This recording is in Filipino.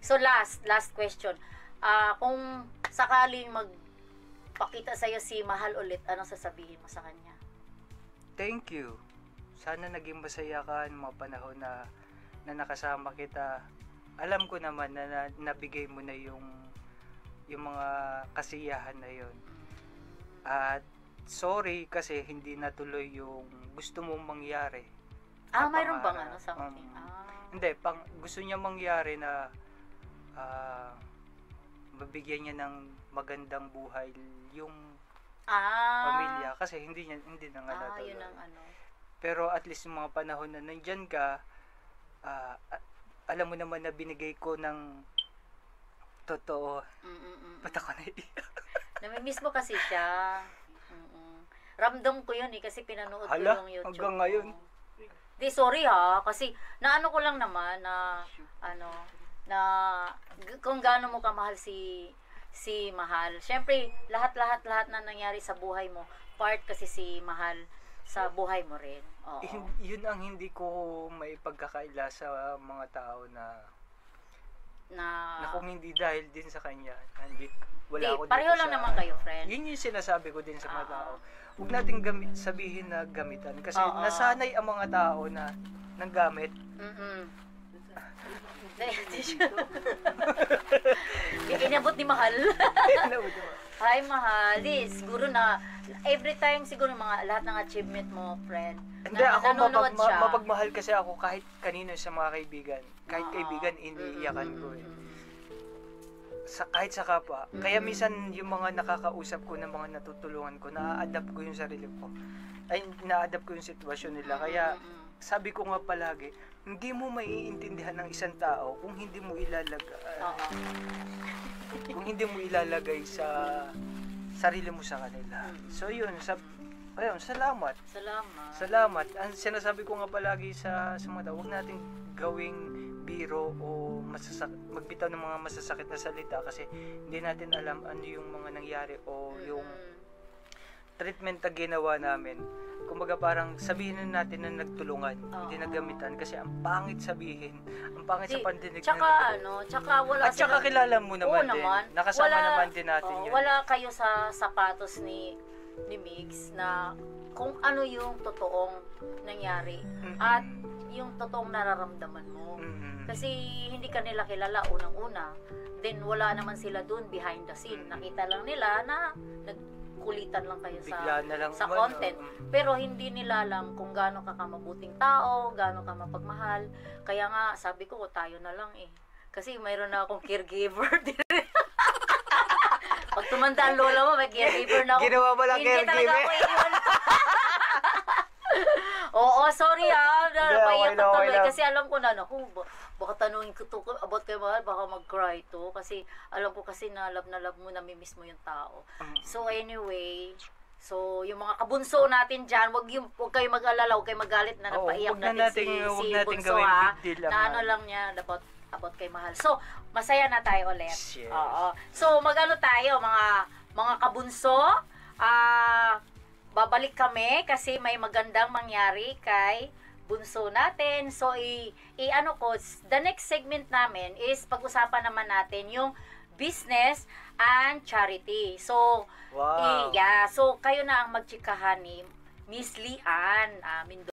So last question. Kung sakaling magpakita sa'yo si Mahal ulit, anong sasabihin mo sa kanya? Thank you. Sana naging masaya ka ng mga panahon na nakasama kita. Alam ko naman na nabigay mo na yung mga kasiyahan na yon. At sorry kasi hindi natuloy yung gusto mong mangyari. Mayroon bang something? Hindi, gusto niya mangyari na mabigyan niya ng magandang buhay yung pamilya kasi hindi na nga natuloy. Yun ang Pero at least yung mga panahon na nandyan ka, alam mo naman na binigay ko ng totoo. Ba't ako naiiyak? Namimiss mo kasi siya. Ramdam ko yun kasi pinanood ko yung YouTube. Hanggang ngayon. Di, sorry kasi naano ko lang naman na kung gaano mo kamahal si Mahal. Siyempre, lahat na nangyari sa buhay mo, part kasi si Mahal sa buhay mo rin. Oo. Yun ang hindi ko may pagkakaila sa mga tao na kung hindi dahil din sa kanya, wala ako dito. Pareho lang naman kayo, friend. Yun yung sinasabi ko din sa mga tao. Huwag natin sabihin na gamitan kasi nasanay ang mga tao na nang gamit. Inabot ni Mahal. Hi, Mahal. Siguro na every time siguro lahat ng achievement mo, friend. Hindi, ako mapagmahal kasi ako kahit kanino sa mga kaibigan. Kahit kaibigan, iniiyakan ko kahit sa kapwa. Kaya minsan yung mga nakakausap ko ng mga natutulungan ko, na-adapt ko yung sarili ko. Na-adapt ko yung sitwasyon nila. Kaya sabi ko nga palagi, hindi mo maiintindihan ng isang tao kung hindi mo ilalagay sa sarili mo sa kanila. So yun, salamat. Salamat. Ang sinasabi ko nga palagi sa mga tao, huwag nating gawing biro o magbitaw ng mga masasakit na salita kasi hindi natin alam ano yung mga nangyari o yung treatment na ginawa namin. Kumbaga parang sabihin na natin na nagtulungan, hindi nagamitan kasi ang pangit sabihin, ang pangit sa pandinig. Tsaka kilala mo naman din. Nakasama naman din natin yun. Wala kayo sa sapatos ni Migs na kung ano yung totoong nangyari at yung totoong nararamdaman mo. Kasi hindi ka nila kilala unang-una. Then wala naman sila dun behind the scene. Nakita lang nila na nagkulitan lang kayo sa content. Pero hindi nila alam kung gaano ka kamabuting tao, gaano ka mapagmahal. Kaya nga, sabi ko, tayo na lang Kasi mayroon na akong caregiver din. Pag tumanda ang lola mo, may caregiver na ako. Ginawa mo lang caregiver. Hindi talaga ako iyon. Oo, sorry napaiyak ka tuloy. Kasi alam ko na, baka tanungin ko to about kay Mahal, baka mag-cry to. Kasi alam ko kasi na love mo, namimiss mo yung tao. So anyway, yung mga kabunso natin dyan, wag kayo mag-alala, wag kayo magalit na napaiyak natin si Bunso na lang niya about kay Mahal. So, masaya na tayo ulit. Yes. Oo. So, tayo, mga kabunso, babalik kami kasi may magandang mangyari kay bunso natin. So, the next segment namin is pag-usapan naman natin yung business and charity. So, wow. So, kayo na ang magtsikahan ni Miss Lian Mendoza.